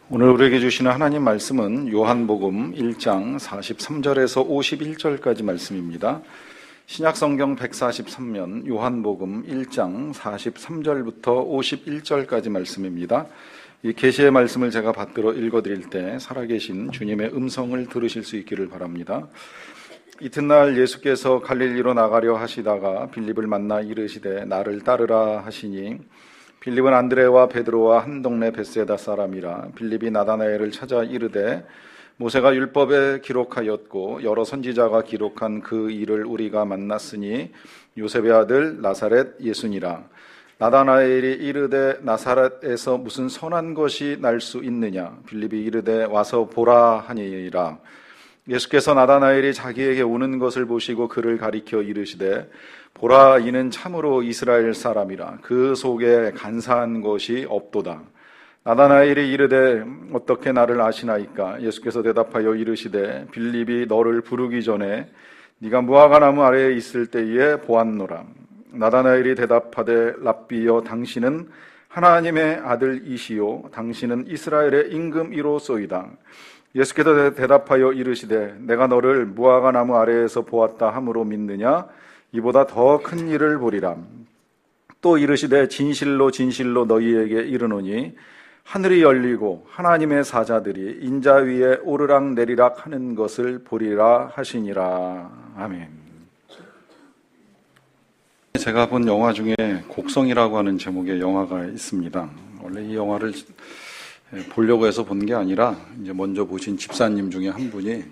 오늘 우리에게 주시는 하나님 말씀은 요한복음 1장 43절에서 51절까지 말씀입니다. 신약성경 143면 요한복음 1장 43절부터 51절까지 말씀입니다. 이 계시의 말씀을 제가 받들어 읽어드릴 때 살아계신 주님의 음성을 들으실 수 있기를 바랍니다. 이튿날 예수께서 갈릴리로 나가려 하시다가 빌립을 만나 이르시되 나를 따르라 하시니 빌립은 안드레와 베드로와 한 동네 벳세다 사람이라. 빌립이 나다나엘을 찾아 이르되 모세가 율법에 기록하였고 여러 선지자가 기록한 그 일을 우리가 만났으니 요셉의 아들 나사렛 예수니라. 나다나엘이 이르되 나사렛에서 무슨 선한 것이 날 수 있느냐. 빌립이 이르되 와서 보라 하니라. 예수께서 나다나엘이 자기에게 오는 것을 보시고 그를 가리켜 이르시되 보라, 이는 참으로 이스라엘 사람이라. 그 속에 간사한 것이 없도다. 나다나엘이 이르되 어떻게 나를 아시나이까? 예수께서 대답하여 이르시되 빌립이 너를 부르기 전에 네가 무화과 나무 아래에 있을 때에 보았노라. 나다나엘이 대답하되 랍비여, 당신은 하나님의 아들이시요 당신은 이스라엘의 임금이로소이다. 예수께서 대답하여 이르시되 내가 너를 무화과 나무 아래에서 보았다 함으로 믿느냐? 이보다 더 큰 일을 보리라. 또 이르시되 진실로 진실로 너희에게 이르노니 하늘이 열리고 하나님의 사자들이 인자 위에 오르락 내리락 하는 것을 보리라 하시니라. 아멘. 제가 본 영화 중에 곡성이라고 하는 제목의 영화가 있습니다. 원래 이 영화를 보려고 해서 본 게 아니라 이제 먼저 보신 집사님 중에 한 분이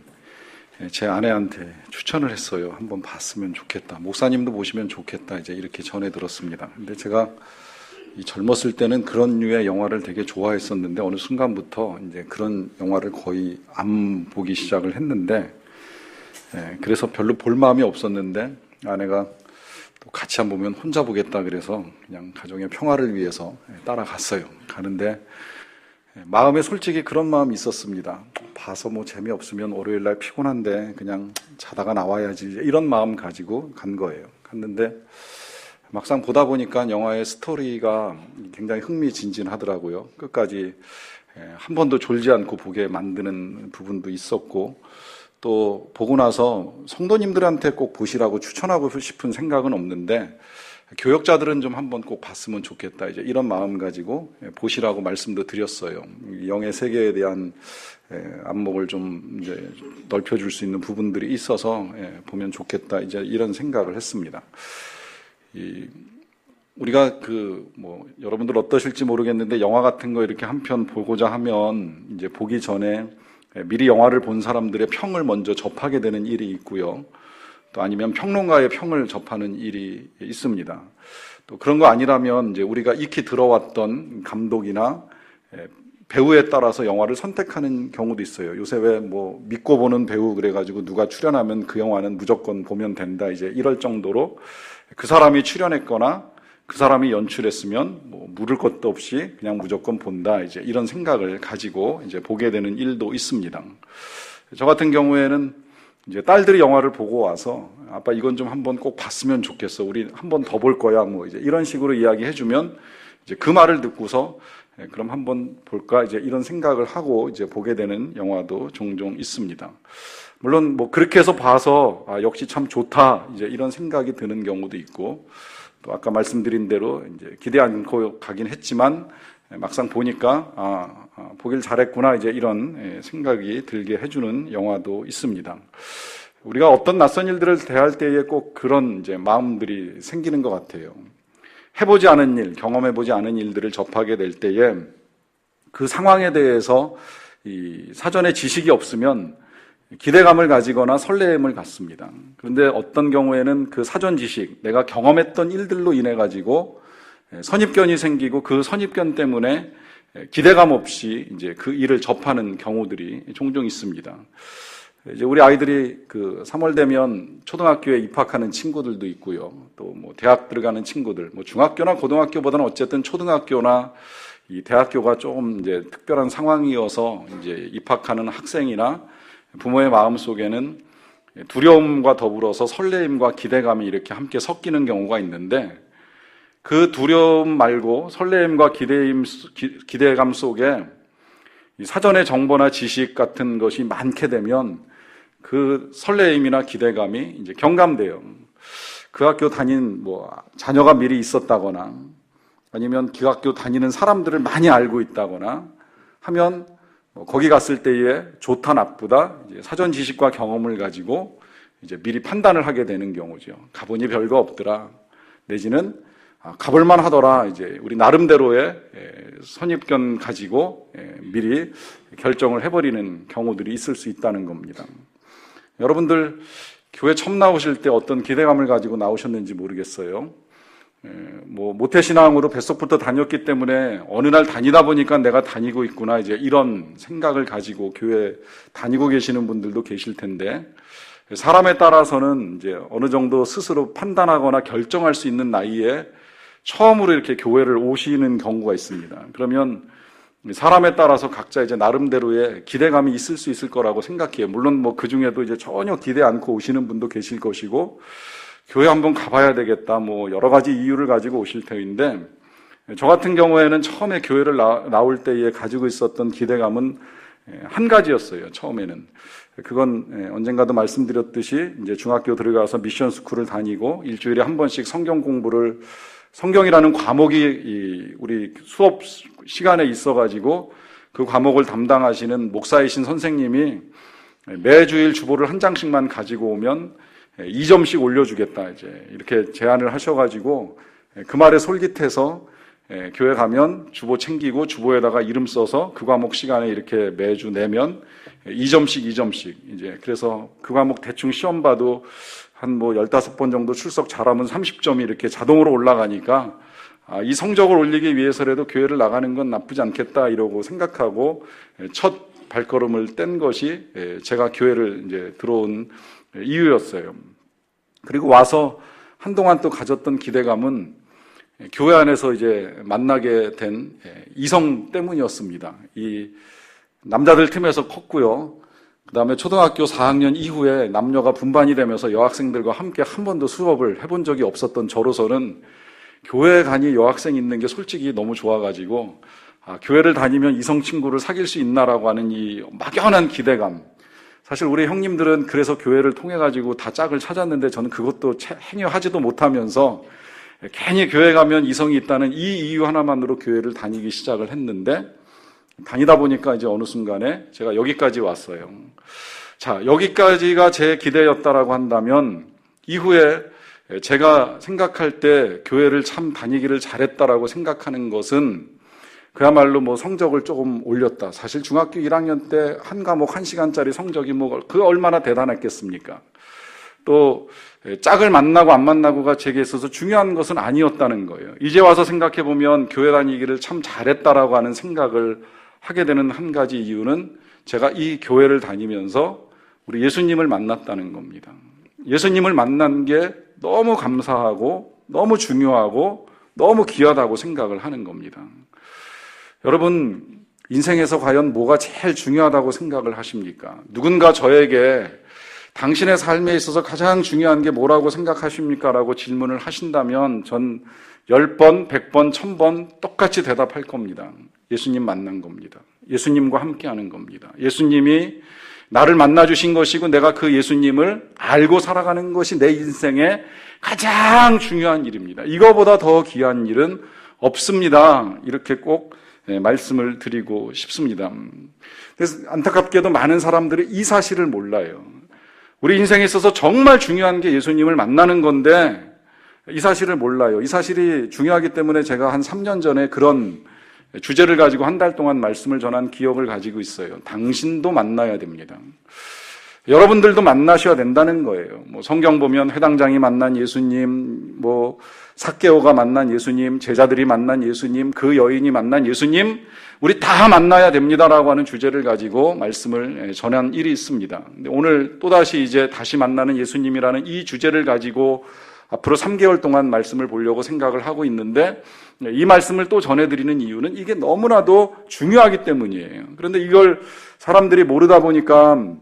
제 아내한테 추천을 했어요. 한번 봤으면 좋겠다. 목사님도 보시면 좋겠다. 이제 이렇게 전해 들었습니다. 근데 제가 젊었을 때는 그런 류의 영화를 되게 좋아했었는데 어느 순간부터 이제 그런 영화를 거의 안 보기 시작을 했는데, 그래서 별로 볼 마음이 없었는데 아내가 또 같이 안 보면 혼자 보겠다 그래서 그냥 가정의 평화를 위해서 따라갔어요. 가는데 마음에 솔직히 그런 마음이 있었습니다. 봐서 뭐 재미없으면 월요일날 피곤한데 그냥 자다가 나와야지, 이런 마음 가지고 간 거예요. 갔는데 막상 보다 보니까 영화의 스토리가 굉장히 흥미진진하더라고요. 끝까지 한 번도 졸지 않고 보게 만드는 부분도 있었고, 또 보고 나서 성도님들한테 꼭 보시라고 추천하고 싶은 생각은 없는데 교역자들은 좀 한번 꼭 봤으면 좋겠다, 이제 이런 마음 가지고 보시라고 말씀도 드렸어요. 영의 세계에 대한 안목을 좀 이제 넓혀줄 수 있는 부분들이 있어서 보면 좋겠다, 이제 이런 생각을 했습니다. 우리가 여러분들 어떠실지 모르겠는데 영화 같은 거 이렇게 한 편 보고자 하면 이제 보기 전에 미리 영화를 본 사람들의 평을 먼저 접하게 되는 일이 있고요. 또 아니면 평론가의 평을 접하는 일이 있습니다. 또 그런 거 아니라면 이제 우리가 익히 들어왔던 감독이나 배우에 따라서 영화를 선택하는 경우도 있어요. 요새 왜 믿고 보는 배우 그래가지고 누가 출연하면 그 영화는 무조건 보면 된다, 이제 이럴 정도로 그 사람이 출연했거나 그 사람이 연출했으면 물을 것도 없이 그냥 무조건 본다, 이제 이런 생각을 가지고 이제 보게 되는 일도 있습니다. 저 같은 경우에는 이제 딸들이 영화를 보고 와서 아빠 이건 좀 한번 꼭 봤으면 좋겠어, 우리 한번 더 볼 거야, 이제 이런 식으로 이야기해주면 이제 그 말을 듣고서 그럼 한번 볼까, 이제 이런 생각을 하고 이제 보게 되는 영화도 종종 있습니다. 물론 그렇게 해서 봐서 역시 참 좋다, 이제 이런 생각이 드는 경우도 있고, 또 아까 말씀드린 대로 이제 기대 않고 가긴 했지만 막상 보니까 보길 잘했구나, 이제 이런 생각이 들게 해주는 영화도 있습니다. 우리가 어떤 낯선 일들을 대할 때에 꼭 그런 이제 마음들이 생기는 것 같아요. 해보지 않은 일, 경험해보지 않은 일들을 접하게 될 때에 그 상황에 대해서 사전에 지식이 없으면 기대감을 가지거나 설렘을 갖습니다. 그런데 어떤 경우에는 그 사전 지식, 내가 경험했던 일들로 인해 가지고 선입견이 생기고 그 선입견 때문에 기대감 없이 이제 그 일을 접하는 경우들이 종종 있습니다. 이제 우리 아이들이 3월 되면 초등학교에 입학하는 친구들도 있고요. 또 대학 들어가는 친구들, 중학교나 고등학교보다는 어쨌든 초등학교나 이 대학교가 조금 이제 특별한 상황이어서 이제 입학하는 학생이나 부모의 마음 속에는 두려움과 더불어서 설레임과 기대감이 이렇게 함께 섞이는 경우가 있는데, 그 두려움 말고 설레임과 기대감 속에 이 사전의 정보나 지식 같은 것이 많게 되면 그 설레임이나 기대감이 이제 경감돼요. 그 학교 다닌 자녀가 미리 있었다거나 아니면 그 학교 다니는 사람들을 많이 알고 있다거나 하면 거기 갔을 때에 좋다 나쁘다 이제 사전 지식과 경험을 가지고 이제 미리 판단을 하게 되는 경우죠. 가보니 별거 없더라. 내지는 가볼만 하더라. 이제 우리 나름대로의 선입견 가지고 미리 결정을 해버리는 경우들이 있을 수 있다는 겁니다. 여러분들 교회 처음 나오실 때 어떤 기대감을 가지고 나오셨는지 모르겠어요. 모태신앙으로 뱃속부터 다녔기 때문에 어느 날 다니다 보니까 내가 다니고 있구나 이제 이런 생각을 가지고 교회 다니고 계시는 분들도 계실 텐데 사람에 따라서는 이제 어느 정도 스스로 판단하거나 결정할 수 있는 나이에 처음으로 이렇게 교회를 오시는 경우가 있습니다. 그러면 사람에 따라서 각자 이제 나름대로의 기대감이 있을 수 있을 거라고 생각해요. 물론 그 중에도 이제 전혀 기대 않고 오시는 분도 계실 것이고 교회 한번 가봐야 되겠다 여러 가지 이유를 가지고 오실 터인데 저 같은 경우에는 처음에 교회를 나올 때에 가지고 있었던 기대감은 한 가지였어요. 처음에는 그건 언젠가도 말씀드렸듯이 이제 중학교 들어가서 미션 스쿨을 다니고 일주일에 한 번씩 성경 공부를 성경이라는 과목이 우리 수업 시간에 있어가지고 그 과목을 담당하시는 목사이신 선생님이 매주일 주보를 한 장씩만 가지고 오면 2점씩 올려주겠다 이제 이렇게 제안을 하셔가지고 그 말에 솔깃해서 교회 가면 주보 챙기고 주보에다가 이름 써서 그 과목 시간에 이렇게 매주 내면 2점씩 이제 그래서 그 과목 대충 시험 봐도 한 15번 정도 출석 잘하면 30점이 이렇게 자동으로 올라가니까 이 성적을 올리기 위해서라도 교회를 나가는 건 나쁘지 않겠다 이러고 생각하고 첫 발걸음을 뗀 것이 제가 교회를 이제 들어온 이유였어요. 그리고 와서 한동안 또 가졌던 기대감은 교회 안에서 이제 만나게 된 이성 때문이었습니다. 이 남자들 틈에서 컸고요. 그 다음에 초등학교 4학년 이후에 남녀가 분반이 되면서 여학생들과 함께 한 번도 수업을 해본 적이 없었던 저로서는 교회 가니 여학생 있는 게 솔직히 너무 좋아가지고 교회를 다니면 이성 친구를 사귈 수 있나라고 하는 이 막연한 기대감. 사실 우리 형님들은 그래서 교회를 통해가지고 다 짝을 찾았는데 저는 그것도 행여하지도 못하면서 괜히 교회 가면 이성이 있다는 이 이유 하나만으로 교회를 다니기 시작을 했는데 다니다 보니까 이제 어느 순간에 제가 여기까지 왔어요. 자, 여기까지가 제 기대였다라고 한다면 이후에 제가 생각할 때 교회를 참 다니기를 잘했다라고 생각하는 것은 그야말로 성적을 조금 올렸다. 사실 중학교 1학년 때 한 과목 1시간짜리 성적이 그 얼마나 대단했겠습니까? 또 짝을 만나고 안 만나고가 제게 있어서 중요한 것은 아니었다는 거예요. 이제 와서 생각해 보면 교회 다니기를 참 잘했다라고 하는 생각을 하게 되는 한 가지 이유는 제가 이 교회를 다니면서 우리 예수님을 만났다는 겁니다. 예수님을 만난 게 너무 감사하고 너무 중요하고 너무 귀하다고 생각을 하는 겁니다. 여러분, 인생에서 과연 뭐가 제일 중요하다고 생각을 하십니까? 누군가 저에게 당신의 삶에 있어서 가장 중요한 게 뭐라고 생각하십니까? 라고 질문을 하신다면 전 10번, 100번, 1000번 똑같이 대답할 겁니다. 예수님 만난 겁니다. 예수님과 함께 하는 겁니다. 예수님이 나를 만나주신 것이고 내가 그 예수님을 알고 살아가는 것이 내 인생의 가장 중요한 일입니다. 이거보다 더 귀한 일은 없습니다. 이렇게 꼭 말씀을 드리고 싶습니다. 그래서 안타깝게도 많은 사람들이 이 사실을 몰라요. 우리 인생에 있어서 정말 중요한 게 예수님을 만나는 건데 이 사실을 몰라요. 이 사실이 중요하기 때문에 제가 한 3년 전에 그런 주제를 가지고 한 달 동안 말씀을 전한 기억을 가지고 있어요. 당신도 만나야 됩니다. 여러분들도 만나셔야 된다는 거예요. 성경 보면 회당장이 만난 예수님, 삭개오가 만난 예수님, 제자들이 만난 예수님, 그 여인이 만난 예수님, 우리 다 만나야 됩니다라고 하는 주제를 가지고 말씀을 전한 일이 있습니다. 근데 오늘 또다시 이제 다시 만나는 예수님이라는 이 주제를 가지고 앞으로 3개월 동안 말씀을 보려고 생각을 하고 있는데 이 말씀을 또 전해드리는 이유는 이게 너무나도 중요하기 때문이에요. 그런데 이걸 사람들이 모르다 보니까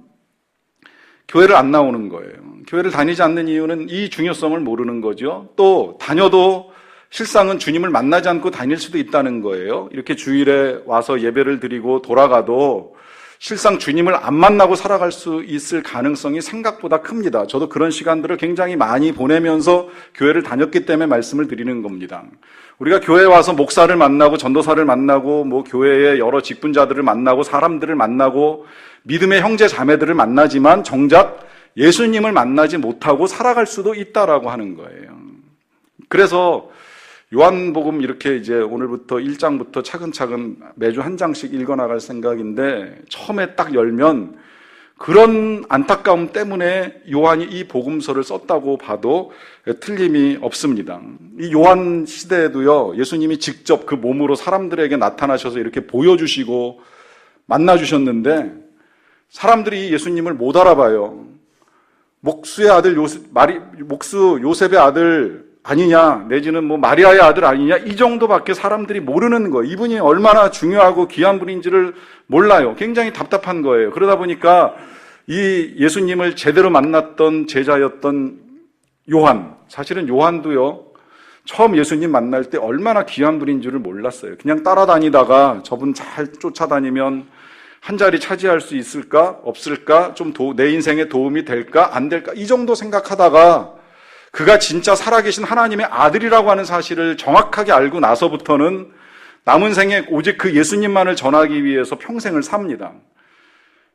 교회를 안 나오는 거예요. 교회를 다니지 않는 이유는 이 중요성을 모르는 거죠. 또 다녀도 실상은 주님을 만나지 않고 다닐 수도 있다는 거예요. 이렇게 주일에 와서 예배를 드리고 돌아가도 실상 주님을 안 만나고 살아갈 수 있을 가능성이 생각보다 큽니다. 저도 그런 시간들을 굉장히 많이 보내면서 교회를 다녔기 때문에 말씀을 드리는 겁니다. 우리가 교회에 와서 목사를 만나고 전도사를 만나고 교회의 여러 직분자들을 만나고 사람들을 만나고 믿음의 형제 자매들을 만나지만 정작 예수님을 만나지 못하고 살아갈 수도 있다라고 하는 거예요. 그래서 요한복음 이렇게 이제 오늘부터 1장부터 차근차근 매주 한 장씩 읽어나갈 생각인데 처음에 딱 열면 그런 안타까움 때문에 요한이 이 복음서를 썼다고 봐도 틀림이 없습니다. 이 요한 시대에도요, 예수님이 직접 그 몸으로 사람들에게 나타나셔서 이렇게 보여주시고 만나주셨는데 사람들이 예수님을 못 알아봐요. 목수 요셉의 아들 아니냐, 내지는 마리아의 아들 아니냐, 이 정도밖에 사람들이 모르는 거예요. 이분이 얼마나 중요하고 귀한 분인지를 몰라요. 굉장히 답답한 거예요. 그러다 보니까 이 예수님을 제대로 만났던 제자였던 요한, 사실은 요한도요, 처음 예수님 만날 때 얼마나 귀한 분인 줄을 몰랐어요. 그냥 따라다니다가 저분 잘 쫓아다니면 한 자리 차지할 수 있을까? 없을까? 좀 내 인생에 도움이 될까? 안 될까? 이 정도 생각하다가 그가 진짜 살아계신 하나님의 아들이라고 하는 사실을 정확하게 알고 나서부터는 남은 생에 오직 그 예수님만을 전하기 위해서 평생을 삽니다.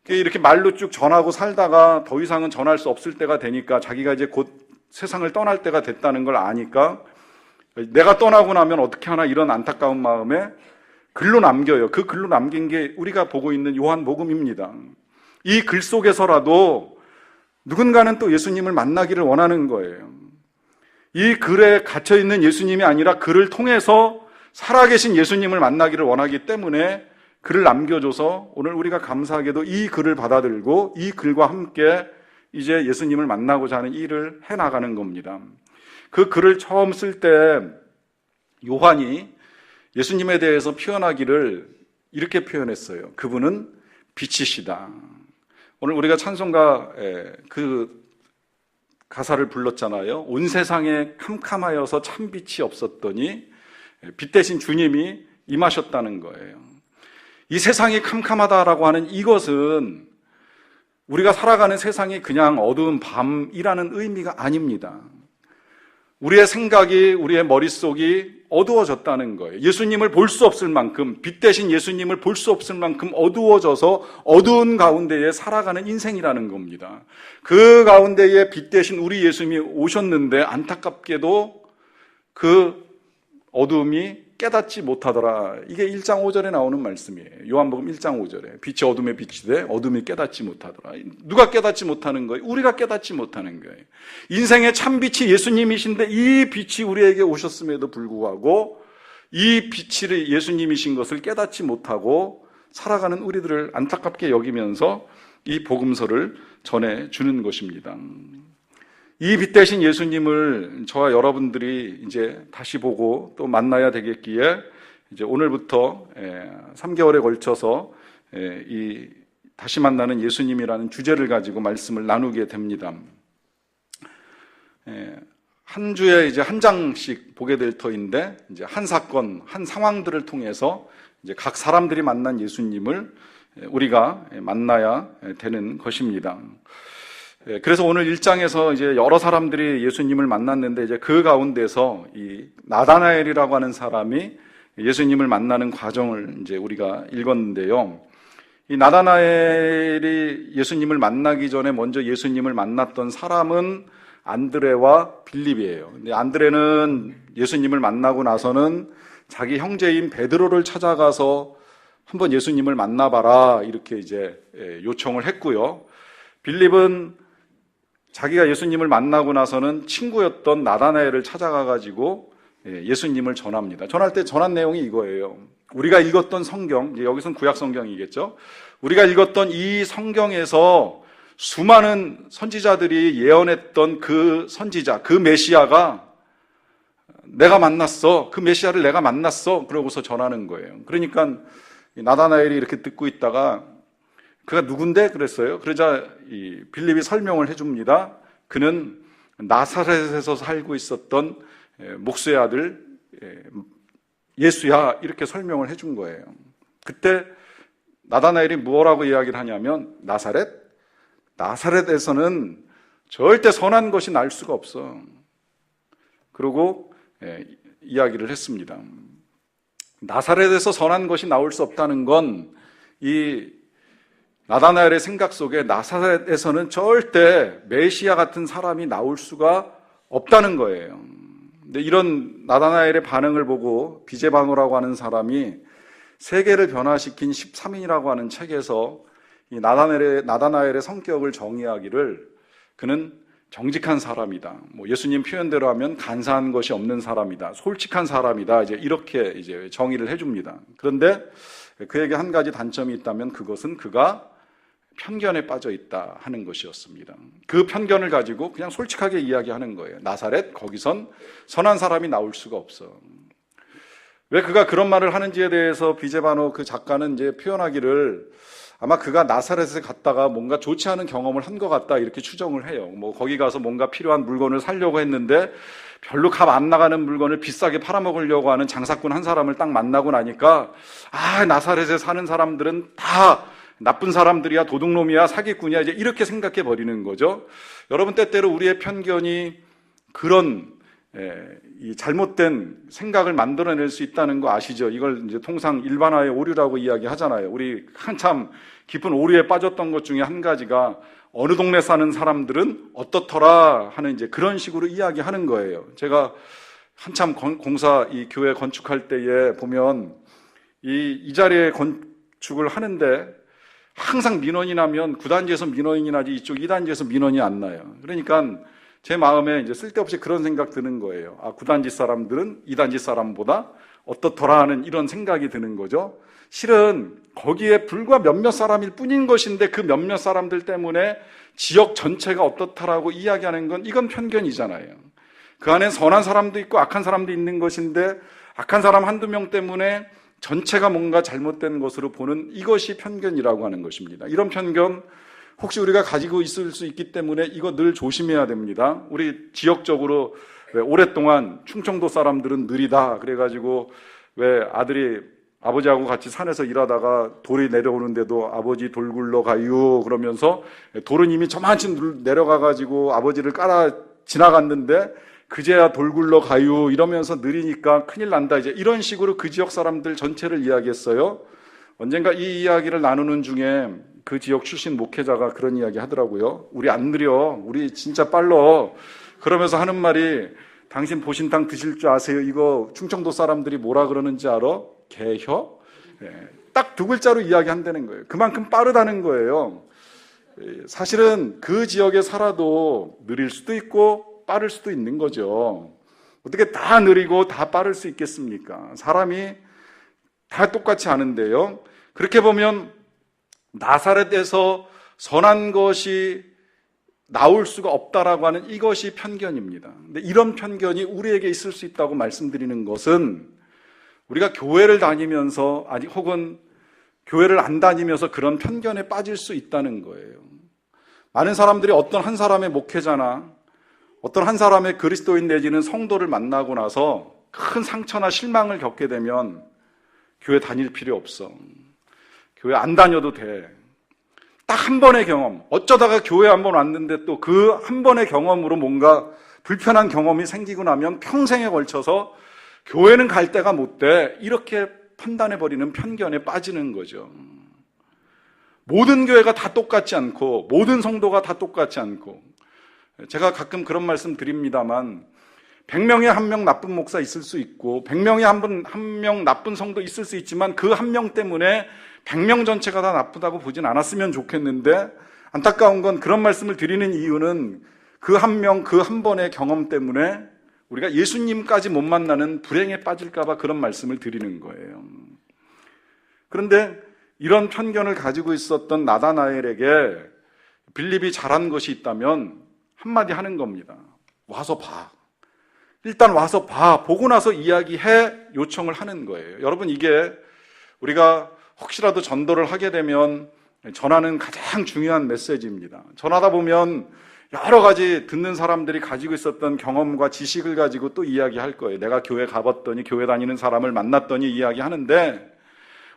이렇게 말로 쭉 전하고 살다가 더 이상은 전할 수 없을 때가 되니까 자기가 이제 곧 세상을 떠날 때가 됐다는 걸 아니까 내가 떠나고 나면 어떻게 하나 이런 안타까운 마음에 글로 남겨요. 그 글로 남긴 게 우리가 보고 있는 요한복음입니다. 이 글 속에서라도 누군가는 또 예수님을 만나기를 원하는 거예요. 이 글에 갇혀있는 예수님이 아니라 글을 통해서 살아계신 예수님을 만나기를 원하기 때문에 글을 남겨줘서 오늘 우리가 감사하게도 이 글을 받아들고 이 글과 함께 이제 예수님을 만나고자 하는 일을 해나가는 겁니다. 그 글을 처음 쓸 때 요한이 예수님에 대해서 표현하기를 이렇게 표현했어요. 그분은 빛이시다. 오늘 우리가 찬송가 그 가사를 불렀잖아요. 온 세상에 캄캄하여서 참 빛이 없었더니 빛 대신 주님이 임하셨다는 거예요. 이 세상이 캄캄하다라고 하는 이것은 우리가 살아가는 세상이 그냥 어두운 밤이라는 의미가 아닙니다. 우리의 생각이, 우리의 머릿속이 어두워졌다는 거예요. 예수님을 볼 수 없을 만큼, 빛 대신 예수님을 볼 수 없을 만큼 어두워져서 어두운 가운데에 살아가는 인생이라는 겁니다. 그 가운데에 빛 대신 우리 예수님이 오셨는데 안타깝게도 그 어두움이 깨닫지 못하더라. 이게 1장 5절에 나오는 말씀이에요. 요한복음 1장 5절에 빛이 어둠에 비치되 어둠이 깨닫지 못하더라. 누가 깨닫지 못하는 거예요? 우리가 깨닫지 못하는 거예요. 인생의 참빛이 예수님이신데 이 빛이 우리에게 오셨음에도 불구하고 이 빛이 예수님이신 것을 깨닫지 못하고 살아가는 우리들을 안타깝게 여기면서 이 복음서를 전해주는 것입니다. 이 빛 대신 예수님을 저와 여러분들이 이제 다시 보고 또 만나야 되겠기에 이제 오늘부터 3개월에 걸쳐서 이 다시 만나는 예수님이라는 주제를 가지고 말씀을 나누게 됩니다. 한 주에 이제 한 장씩 보게 될 터인데 이제 한 사건, 한 상황들을 통해서 이제 각 사람들이 만난 예수님을 우리가 만나야 되는 것입니다. 그래서 오늘 1장에서 이제 여러 사람들이 예수님을 만났는데 이제 그 가운데서 이 나다나엘이라고 하는 사람이 예수님을 만나는 과정을 이제 우리가 읽었는데요. 이 나다나엘이 예수님을 만나기 전에 먼저 예수님을 만났던 사람은 안드레와 빌립이에요. 근데 안드레는 예수님을 만나고 나서는 자기 형제인 베드로를 찾아가서 한번 예수님을 만나봐라 이렇게 이제 요청을 했고요. 빌립은 자기가 예수님을 만나고 나서는 친구였던 나다나엘을 찾아가가지고 예수님을 전합니다. 전할 때 전한 내용이 이거예요. 우리가 읽었던 성경, 여기서는 구약 성경이겠죠. 우리가 읽었던 이 성경에서 수많은 선지자들이 예언했던 그 선지자, 그 메시아가 내가 만났어. 그 메시아를 내가 만났어. 그러고서 전하는 거예요. 그러니까 나다나엘이 이렇게 듣고 있다가 그가 누군데? 그랬어요. 그러자 이 빌립이 설명을 해줍니다. 그는 나사렛에서 살고 있었던 목수의 아들 예수야 이렇게 설명을 해준 거예요. 그때 나다나엘이 뭐라고 이야기를 하냐면 나사렛에서는 절대 선한 것이 날 수가 없어. 그러고 이야기를 했습니다. 나사렛에서 선한 것이 나올 수 없다는 건 이 나다나엘의 생각 속에 나사렛에서는 절대 메시아 같은 사람이 나올 수가 없다는 거예요. 근데 이런 나다나엘의 반응을 보고 비제바노라고 하는 사람이 세계를 변화시킨 13인이라고 하는 책에서 이 나다나엘의 성격을 정의하기를 그는 정직한 사람이다. 예수님 표현대로 하면 간사한 것이 없는 사람이다. 솔직한 사람이다. 이렇게 정의를 해줍니다. 그런데 그에게 한 가지 단점이 있다면 그것은 그가 편견에 빠져 있다 하는 것이었습니다. 그 편견을 가지고 그냥 솔직하게 이야기하는 거예요. 나사렛, 거기선 선한 사람이 나올 수가 없어. 왜 그가 그런 말을 하는지에 대해서 비제바노 그 작가는 표현하기를 아마 그가 나사렛에 갔다가 뭔가 좋지 않은 경험을 한 것 같다 이렇게 추정을 해요. 거기 가서 뭔가 필요한 물건을 사려고 했는데 별로 값 안 나가는 물건을 비싸게 팔아먹으려고 하는 장사꾼 한 사람을 딱 만나고 나니까 나사렛에 사는 사람들은 다 나쁜 사람들이야, 도둑놈이야, 사기꾼이야 이렇게 생각해 버리는 거죠. 여러분 때때로 우리의 편견이 그런 이 잘못된 생각을 만들어낼 수 있다는 거 아시죠? 이걸 통상 일반화의 오류라고 이야기하잖아요. 우리 한참 깊은 오류에 빠졌던 것 중에 한 가지가 어느 동네 사는 사람들은 어떻더라 하는 그런 식으로 이야기하는 거예요. 제가 한참 이 교회 건축할 때에 보면 이 자리에 건축을 하는데 항상 민원이 나면 9단지에서 민원이 나지 이쪽 2단지에서 민원이 안 나요. 그러니까 제 마음에 쓸데없이 그런 생각 드는 거예요. 9단지 사람들은 2단지 사람보다 어떻더라 하는 이런 생각이 드는 거죠. 실은 거기에 불과 몇몇 사람일 뿐인 것인데 그 몇몇 사람들 때문에 지역 전체가 어떻다라고 이야기하는 건 이건 편견이잖아요. 그 안에 선한 사람도 있고 악한 사람도 있는 것인데 악한 사람 한두 명 때문에 전체가 뭔가 잘못된 것으로 보는 이것이 편견이라고 하는 것입니다. 이런 편견 혹시 우리가 가지고 있을 수 있기 때문에 이거 늘 조심해야 됩니다. 우리 지역적으로 왜 오랫동안 충청도 사람들은 느리다 그래가지고 왜 아들이 아버지하고 같이 산에서 일하다가 돌이 내려오는데도 아버지 돌 굴러 가요 그러면서 돌은 이미 저만치 내려가가지고 아버지를 깔아 지나갔는데 그제야 돌 굴러 가요 이러면서 느리니까 큰일 난다 이런 식으로 그 지역 사람들 전체를 이야기했어요. 언젠가 이 이야기를 나누는 중에 그 지역 출신 목회자가 그런 이야기 하더라고요. 우리 안 느려. 우리 진짜 빨라. 그러면서 하는 말이 당신 보신탕 드실 줄 아세요? 이거 충청도 사람들이 뭐라 그러는지 알아? 개혀? 딱 두 글자로 이야기한다는 거예요. 그만큼 빠르다는 거예요. 사실은 그 지역에 살아도 느릴 수도 있고 빠를 수도 있는 거죠. 어떻게 다 느리고 다 빠를 수 있겠습니까? 사람이 다 똑같지 않은데요. 그렇게 보면 나사렛에서 선한 것이 나올 수가 없다라고 하는 이것이 편견입니다. 근데 이런 편견이 우리에게 있을 수 있다고 말씀드리는 것은 우리가 교회를 다니면서 혹은 교회를 안 다니면서 그런 편견에 빠질 수 있다는 거예요. 많은 사람들이 어떤 한 사람의 목회자나 어떤 한 사람의 그리스도인 내지는 성도를 만나고 나서 큰 상처나 실망을 겪게 되면 교회 다닐 필요 없어. 교회 안 다녀도 돼. 딱 한 번의 경험. 어쩌다가 교회 한 번 왔는데 또 그 한 번의 경험으로 뭔가 불편한 경험이 생기고 나면 평생에 걸쳐서 교회는 갈 데가 못 돼. 이렇게 판단해버리는 편견에 빠지는 거죠. 모든 교회가 다 똑같지 않고 모든 성도가 다 똑같지 않고 제가 가끔 그런 말씀 드립니다만 100명에 1명 나쁜 목사 있을 수 있고 100명에 한 명 나쁜 성도 있을 수 있지만 그 한 명 때문에 100명 전체가 다 나쁘다고 보진 않았으면 좋겠는데 안타까운 건 그런 말씀을 드리는 이유는 그 한 명, 그 한 번의 경험 때문에 우리가 예수님까지 못 만나는 불행에 빠질까 봐 그런 말씀을 드리는 거예요. 그런데 이런 편견을 가지고 있었던 나다나엘에게 빌립이 잘한 것이 있다면 한마디 하는 겁니다. 와서 봐. 일단 와서 봐. 보고 나서 이야기해 요청을 하는 거예요. 여러분 이게 우리가 혹시라도 전도를 하게 되면 전하는 가장 중요한 메시지입니다. 전하다 보면 여러 가지 듣는 사람들이 가지고 있었던 경험과 지식을 가지고 또 이야기할 거예요. 내가 교회 가봤더니, 교회 다니는 사람을 만났더니 이야기하는데,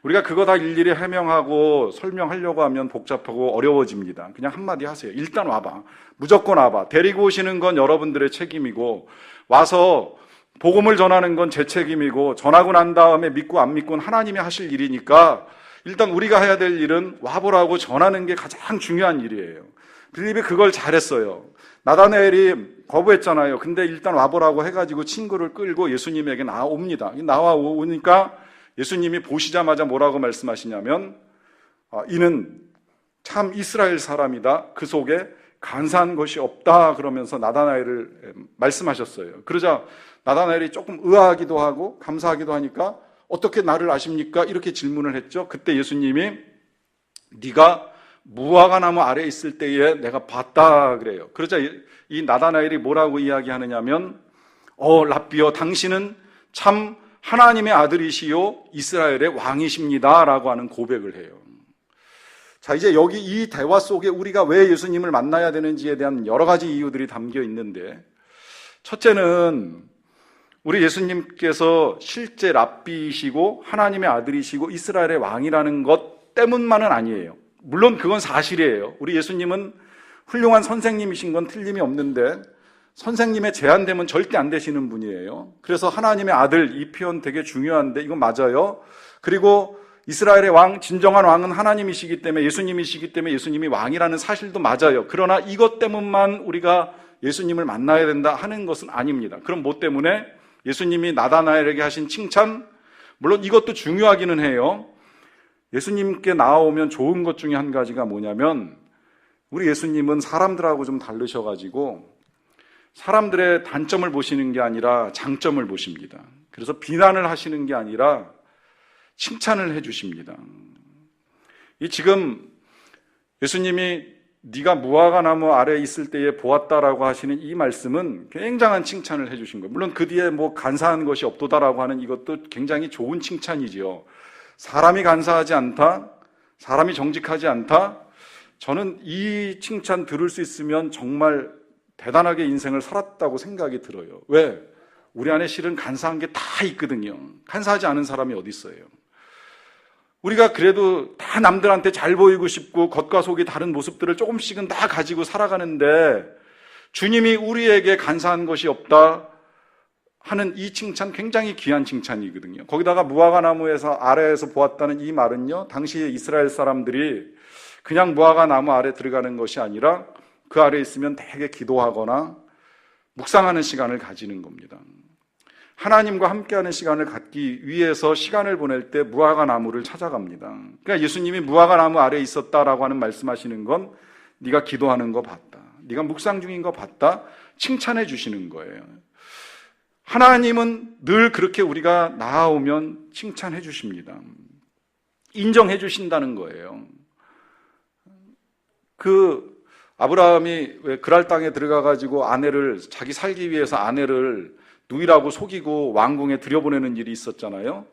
우리가 그거 다 일일이 해명하고 설명하려고 하면 복잡하고 어려워집니다. 그냥 한마디 하세요. 일단 와봐. 무조건 와봐. 데리고 오시는 건 여러분들의 책임이고, 와서 복음을 전하는 건 제 책임이고, 전하고 난 다음에 믿고 안 믿고는 하나님이 하실 일이니까 일단 우리가 해야 될 일은 와보라고 전하는 게 가장 중요한 일이에요. 빌립이 그걸 잘했어요. 나다나엘이 거부했잖아요. 근데 일단 와보라고 해가지고 친구를 끌고 예수님에게 나옵니다. 나와오니까 예수님이 보시자마자 뭐라고 말씀하시냐면, 이는 참 이스라엘 사람이다. 그 속에 간사한 것이 없다. 그러면서 나다나엘을 말씀하셨어요. 그러자 나다나엘이 조금 의아하기도 하고 감사하기도 하니까, 어떻게 나를 아십니까? 이렇게 질문을 했죠. 그때 예수님이 네가 무화과 나무 아래에 있을 때에 내가 봤다 그래요. 그러자 이 나다나엘이 뭐라고 이야기하느냐면, 랍비여, 당신은 참 하나님의 아들이시요 이스라엘의 왕이십니다 라고 하는 고백을 해요. 자, 이제 여기 이 대화 속에 우리가 왜 예수님을 만나야 되는지에 대한 여러 가지 이유들이 담겨 있는데, 첫째는 우리 예수님께서 실제 랍비이시고 하나님의 아들이시고 이스라엘의 왕이라는 것 때문만은 아니에요. 물론 그건 사실이에요. 우리 예수님은 훌륭한 선생님이신 건 틀림이 없는데, 선생님의 제한되면 절대 안 되시는 분이에요. 그래서 하나님의 아들, 이 표현 되게 중요한데 이건 맞아요. 그리고 이스라엘의 왕, 진정한 왕은 하나님이시기 때문에, 예수님이시기 때문에 예수님이 왕이라는 사실도 맞아요. 그러나 이것 때문만 우리가 예수님을 만나야 된다 하는 것은 아닙니다. 그럼 뭐 때문에? 예수님이 나다나엘에게 하신 칭찬, 물론 이것도 중요하기는 해요. 예수님께 나아오면 좋은 것 중에 한 가지가 뭐냐면, 우리 예수님은 사람들하고 좀 다르셔가지고 사람들의 단점을 보시는 게 아니라 장점을 보십니다. 그래서 비난을 하시는 게 아니라 칭찬을 해주십니다. 이 지금 예수님이 네가 무화과 나무 아래에 있을 때에 보았다라고 하시는 이 말씀은 굉장한 칭찬을 해주신 거예요. 물론 그 뒤에 뭐 간사한 것이 없도다라고 하는 이것도 굉장히 좋은 칭찬이지요. 사람이 간사하지 않다, 사람이 정직하지 않다. 저는 이 칭찬 들을 수 있으면 정말 대단하게 인생을 살았다고 생각이 들어요. 왜? 우리 안에 실은 간사한 게 다 있거든요. 간사하지 않은 사람이 어디 있어요? 우리가 그래도 다 남들한테 잘 보이고 싶고 겉과 속이 다른 모습들을 조금씩은 다 가지고 살아가는데, 주님이 우리에게 간사한 것이 없다 하는 이 칭찬 굉장히 귀한 칭찬이거든요. 거기다가 무화과 나무에서 아래에서 보았다는 이 말은요, 당시 이스라엘 사람들이 그냥 무화과 나무 아래 들어가는 것이 아니라 그 아래에 있으면 되게 기도하거나 묵상하는 시간을 가지는 겁니다. 하나님과 함께하는 시간을 갖기 위해서 시간을 보낼 때 무화과 나무를 찾아갑니다. 그러니까 예수님이 무화과 나무 아래에 있었다라고 하는 말씀하시는 건 네가 기도하는 거 봤다, 네가 묵상 중인 거 봤다, 칭찬해 주시는 거예요. 하나님은 늘 그렇게 우리가 나아오면 칭찬해 주십니다. 인정해 주신다는 거예요. 아브라함이 왜 그랄 땅에 들어가가지고 자기 살기 위해서 아내를 누이라고 속이고 왕궁에 들여보내는 일이 있었잖아요.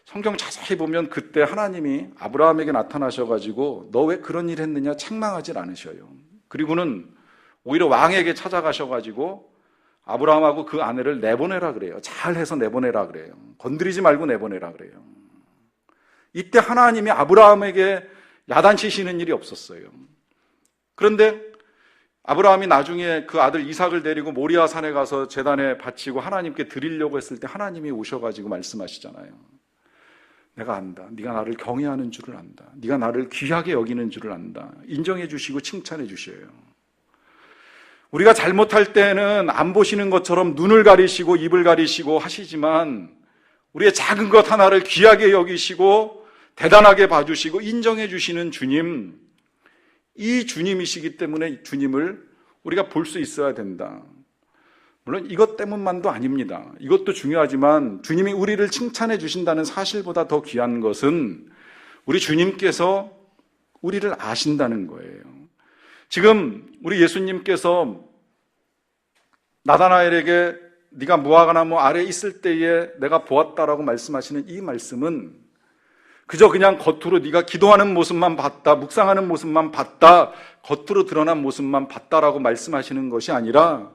성경 자세히 보면 그때 하나님이 아브라함에게 나타나셔가지고 너 왜 그런 일 했느냐 책망하지 않으셔요. 그리고는 오히려 왕에게 찾아가셔가지고 아브라함하고 그 아내를 내보내라 그래요. 잘해서 내보내라 그래요. 건드리지 말고 내보내라 그래요. 이때 하나님이 아브라함에게 야단치시는 일이 없었어요. 그런데 아브라함이 나중에 그 아들 이삭을 데리고 모리아 산에 가서 제단에 바치고 하나님께 드리려고 했을 때 하나님이 오셔가지고 말씀하시잖아요. 내가 안다. 네가 나를 경외하는 줄을 안다. 네가 나를 귀하게 여기는 줄을 안다. 인정해 주시고 칭찬해 주셔요. 우리가 잘못할 때는 안 보시는 것처럼 눈을 가리시고 입을 가리시고 하시지만, 우리의 작은 것 하나를 귀하게 여기시고 대단하게 봐주시고 인정해 주시는 주님, 이 주님이시기 때문에 주님을 우리가 볼 수 있어야 된다. 물론 이것 때문만도 아닙니다. 이것도 중요하지만 주님이 우리를 칭찬해 주신다는 사실보다 더 귀한 것은 우리 주님께서 우리를 아신다는 거예요. 지금 우리 예수님께서 나다나엘에게 네가 무화과 나무 아래에 있을 때에 내가 보았다라고 말씀하시는 이 말씀은 그저 그냥 겉으로 네가 기도하는 모습만 봤다, 묵상하는 모습만 봤다, 겉으로 드러난 모습만 봤다라고 말씀하시는 것이 아니라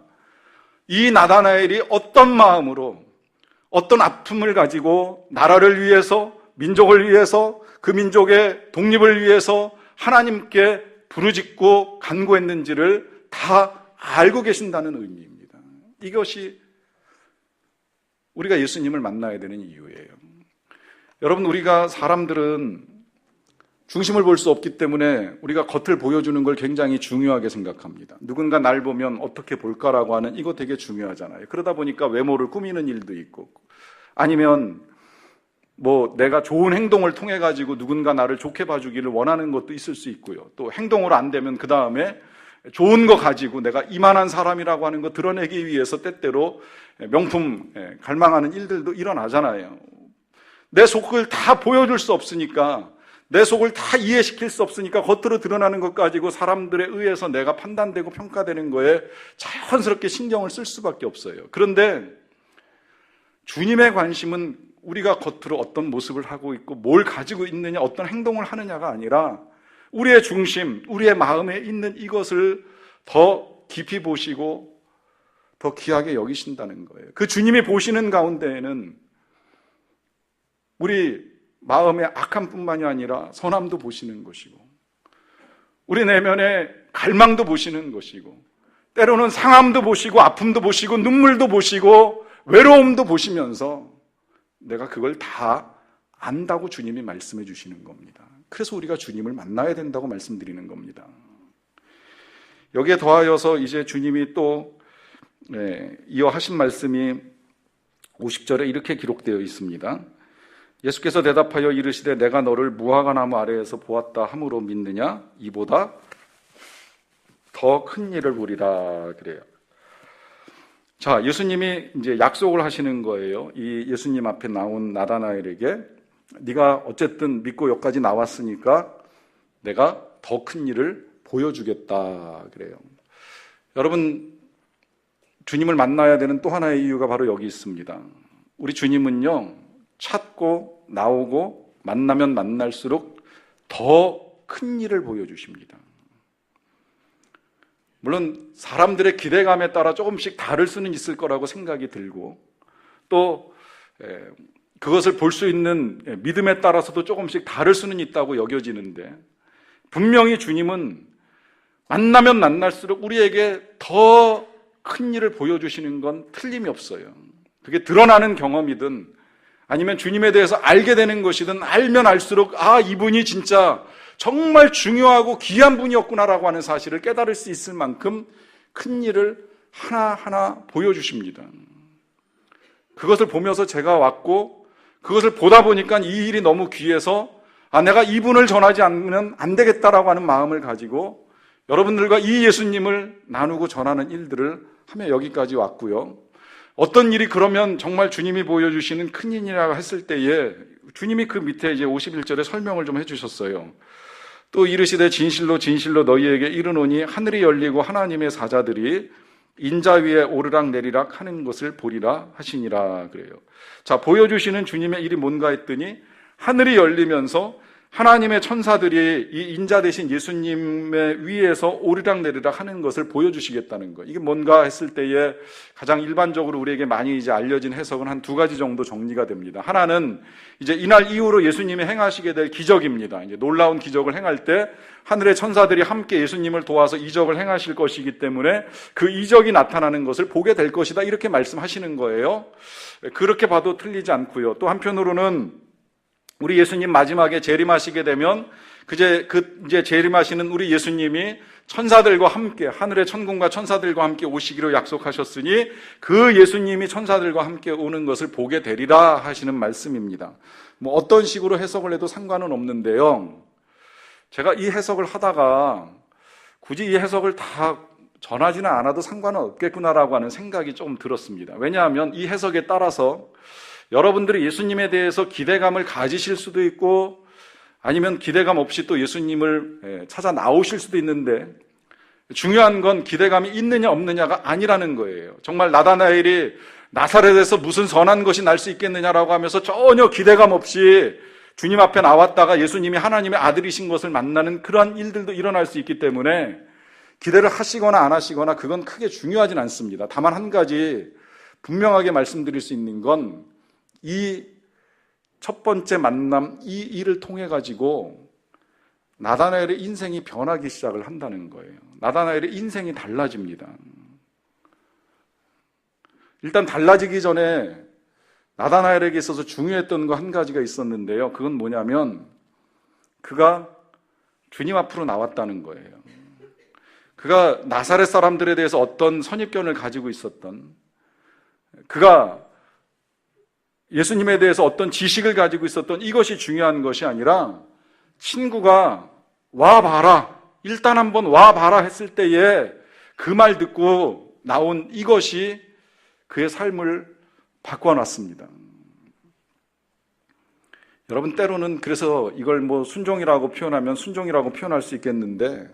이 나다나엘이 어떤 마음으로 어떤 아픔을 가지고 나라를 위해서, 민족을 위해서, 그 민족의 독립을 위해서 하나님께 부르짖고 간구했는지를 다 알고 계신다는 의미입니다. 이것이 우리가 예수님을 만나야 되는 이유예요. 여러분, 우리가 사람들은 중심을 볼 수 없기 때문에 우리가 겉을 보여주는 걸 굉장히 중요하게 생각합니다. 누군가 날 보면 어떻게 볼까라고 하는 이거 되게 중요하잖아요. 그러다 보니까 외모를 꾸미는 일도 있고, 아니면 내가 좋은 행동을 통해 가지고 누군가 나를 좋게 봐주기를 원하는 것도 있을 수 있고요. 또 행동으로 안 되면 그 다음에 좋은 거 가지고 내가 이만한 사람이라고 하는 거 드러내기 위해서 때때로 명품 갈망하는 일들도 일어나잖아요. 내 속을 다 보여줄 수 없으니까, 내 속을 다 이해시킬 수 없으니까 겉으로 드러나는 것 가지고 사람들에 의해서 내가 판단되고 평가되는 거에 자연스럽게 신경을 쓸 수밖에 없어요. 그런데 주님의 관심은 우리가 겉으로 어떤 모습을 하고 있고 뭘 가지고 있느냐, 어떤 행동을 하느냐가 아니라 우리의 중심, 우리의 마음에 있는 이것을 더 깊이 보시고 더 귀하게 여기신다는 거예요. 그 주님이 보시는 가운데에는 우리 마음의 악함뿐만이 아니라 선함도 보시는 것이고, 우리 내면의 갈망도 보시는 것이고, 때로는 상함도 보시고 아픔도 보시고 눈물도 보시고 외로움도 보시면서 내가 그걸 다 안다고 주님이 말씀해 주시는 겁니다. 그래서 우리가 주님을 만나야 된다고 말씀드리는 겁니다. 여기에 더하여서 이제 주님이 또 이어 하신 말씀이 50절에 이렇게 기록되어 있습니다. 예수께서 대답하여 이르시되 내가 너를 무화과 나무 아래에서 보았다 함으로 믿느냐? 이보다 더 큰 일을 보리라. 그래요. 자, 예수님이 이제 약속을 하시는 거예요. 이 예수님 앞에 나온 나다나엘에게 네가 어쨌든 믿고 여기까지 나왔으니까 내가 더 큰 일을 보여주겠다. 그래요. 여러분, 주님을 만나야 되는 또 하나의 이유가 바로 여기 있습니다. 우리 주님은요, 찾고 나오고 만나면 만날수록 더 큰 일을 보여주십니다. 물론 사람들의 기대감에 따라 조금씩 다를 수는 있을 거라고 생각이 들고, 또 그것을 볼 수 있는 믿음에 따라서도 조금씩 다를 수는 있다고 여겨지는데, 분명히 주님은 만나면 만날수록 우리에게 더 큰 일을 보여주시는 건 틀림이 없어요. 그게 드러나는 경험이든 아니면 주님에 대해서 알게 되는 것이든, 알면 알수록 이분이 진짜 정말 중요하고 귀한 분이었구나라고 하는 사실을 깨달을 수 있을 만큼 큰 일을 하나하나 보여주십니다. 그것을 보면서 제가 왔고, 그것을 보다 보니까 이 일이 너무 귀해서 내가 이분을 전하지 않으면 안 되겠다라고 하는 마음을 가지고 여러분들과 이 예수님을 나누고 전하는 일들을 하며 여기까지 왔고요. 어떤 일이 그러면 정말 주님이 보여주시는 큰 일이라고 했을 때에 주님이 그 밑에 이제 51절에 설명을 좀 해주셨어요. 또 이르시되 진실로 진실로 너희에게 이르노니 하늘이 열리고 하나님의 사자들이 인자 위에 오르락 내리락 하는 것을 보리라 하시니라. 그래요. 자, 보여주시는 주님의 일이 뭔가 했더니 하늘이 열리면서 하나님의 천사들이 이 인자 되신 예수님의 위에서 오르락 내리락 하는 것을 보여주시겠다는 거. 이게 뭔가 했을 때에 가장 일반적으로 우리에게 많이 이제 알려진 해석은 한 두 가지 정도 정리가 됩니다. 하나는 이제 이날 이후로 예수님이 행하시게 될 기적입니다. 이제 놀라운 기적을 행할 때 하늘의 천사들이 함께 예수님을 도와서 이적을 행하실 것이기 때문에 그 이적이 나타나는 것을 보게 될 것이다. 이렇게 말씀하시는 거예요. 그렇게 봐도 틀리지 않고요. 또 한편으로는 우리 예수님 마지막에 재림하시게 되면 이제 재림하시는 우리 예수님이 천사들과 함께, 하늘의 천군과 천사들과 함께 오시기로 약속하셨으니 그 예수님이 천사들과 함께 오는 것을 보게 되리라 하시는 말씀입니다. 어떤 식으로 해석을 해도 상관은 없는데요. 제가 이 해석을 하다가 굳이 이 해석을 다 전하지는 않아도 상관은 없겠구나라고 하는 생각이 조금 들었습니다. 왜냐하면 이 해석에 따라서 여러분들이 예수님에 대해서 기대감을 가지실 수도 있고, 아니면 기대감 없이 또 예수님을 찾아 나오실 수도 있는데, 중요한 건 기대감이 있느냐 없느냐가 아니라는 거예요. 정말 나다나엘이 나사렛에서 무슨 선한 것이 날 수 있겠느냐라고 하면서 전혀 기대감 없이 주님 앞에 나왔다가 예수님이 하나님의 아들이신 것을 만나는 그러한 일들도 일어날 수 있기 때문에 기대를 하시거나 안 하시거나 그건 크게 중요하진 않습니다. 다만 한 가지 분명하게 말씀드릴 수 있는 건 이 첫 번째 만남, 이 일을 통해 가지고 나다나엘의 인생이 변하기 시작을 한다는 거예요. 나다나엘의 인생이 달라집니다. 일단 달라지기 전에 나다나엘에게 있어서 중요했던 거 한 가지가 있었는데요. 그건 뭐냐면 그가 주님 앞으로 나왔다는 거예요. 그가 나사렛 사람들에 대해서 어떤 선입견을 가지고 있었던, 그가 예수님에 대해서 어떤 지식을 가지고 있었던 이것이 중요한 것이 아니라 친구가 와봐라, 일단 한번 와봐라 했을 때에 그 말 듣고 나온 이것이 그의 삶을 바꿔놨습니다. 여러분, 때로는 그래서 이걸 뭐 순종이라고 표현하면 순종이라고 표현할 수 있겠는데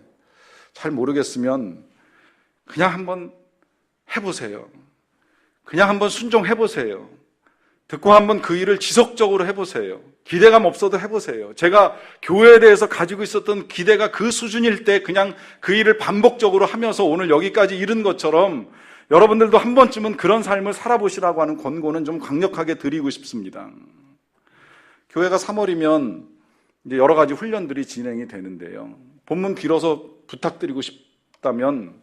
잘 모르겠으면 그냥 한번 해보세요. 그냥 한번 순종해보세요. 듣고 한번 그 일을 지속적으로 해보세요. 기대감 없어도 해보세요. 제가 교회에 대해서 가지고 있었던 기대가 그 수준일 때 그냥 그 일을 반복적으로 하면서 오늘 여기까지 이른 것처럼 여러분들도 한 번쯤은 그런 삶을 살아보시라고 하는 권고는 좀 강력하게 드리고 싶습니다. 교회가 3월이면 이제 여러 가지 훈련들이 진행이 되는데요. 본문 길어서 부탁드리고 싶다면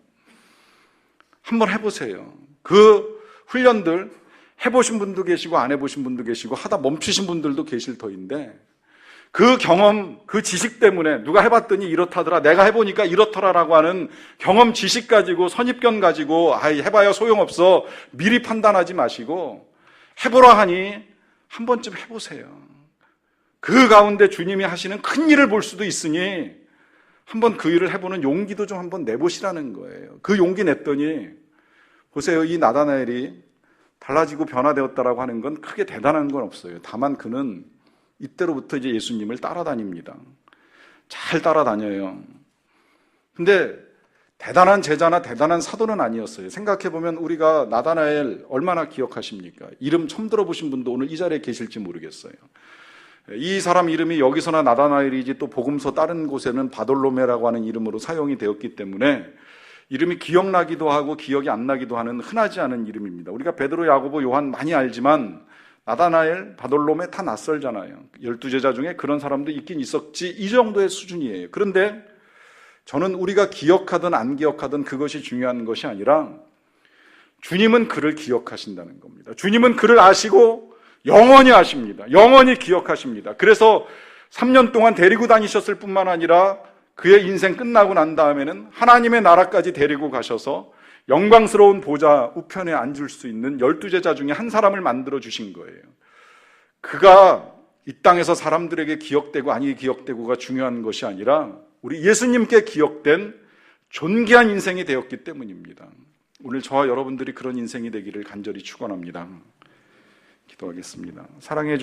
한번 해보세요. 그 훈련들 해보신 분도 계시고 안 해보신 분도 계시고 하다 멈추신 분들도 계실 터인데 그 경험, 그 지식 때문에 누가 해봤더니 이렇다더라, 내가 해보니까 이렇더라라고 하는 경험 지식 가지고 선입견 가지고 해봐야 소용없어 미리 판단하지 마시고 해보라 하니 한 번쯤 해보세요. 그 가운데 주님이 하시는 큰 일을 볼 수도 있으니 한번 그 일을 해보는 용기도 좀 한번 내보시라는 거예요. 그 용기 냈더니 보세요, 이 나다나엘이 달라지고 변화되었다라고 하는 건 크게 대단한 건 없어요. 다만 그는 이때로부터 이제 예수님을 따라다닙니다. 잘 따라다녀요. 근데 대단한 제자나 대단한 사도는 아니었어요. 생각해보면 우리가 나다나엘 얼마나 기억하십니까? 이름 처음 들어보신 분도 오늘 이 자리에 계실지 모르겠어요. 이 사람 이름이 여기서나 나다나엘이지 또 복음서 다른 곳에는 바돌로메라고 하는 이름으로 사용이 되었기 때문에 이름이 기억나기도 하고 기억이 안 나기도 하는 흔하지 않은 이름입니다. 우리가 베드로, 야고보, 요한 많이 알지만 나다나엘, 바돌로메 다 낯설잖아요. 12제자 중에 그런 사람도 있긴 있었지, 이 정도의 수준이에요. 그런데 저는 우리가 기억하든 안 기억하든 그것이 중요한 것이 아니라 주님은 그를 기억하신다는 겁니다. 주님은 그를 아시고 영원히 아십니다. 영원히 기억하십니다. 그래서 3년 동안 데리고 다니셨을 뿐만 아니라 그의 인생 끝나고 난 다음에는 하나님의 나라까지 데리고 가셔서 영광스러운 보좌 우편에 앉을 수 있는 12제자 중에 한 사람을 만들어 주신 거예요. 그가 이 땅에서 사람들에게 기억되고 아니 기억되고가 중요한 것이 아니라 우리 예수님께 기억된 존귀한 인생이 되었기 때문입니다. 오늘 저와 여러분들이 그런 인생이 되기를 간절히 축원합니다. 기도하겠습니다. 사랑해 주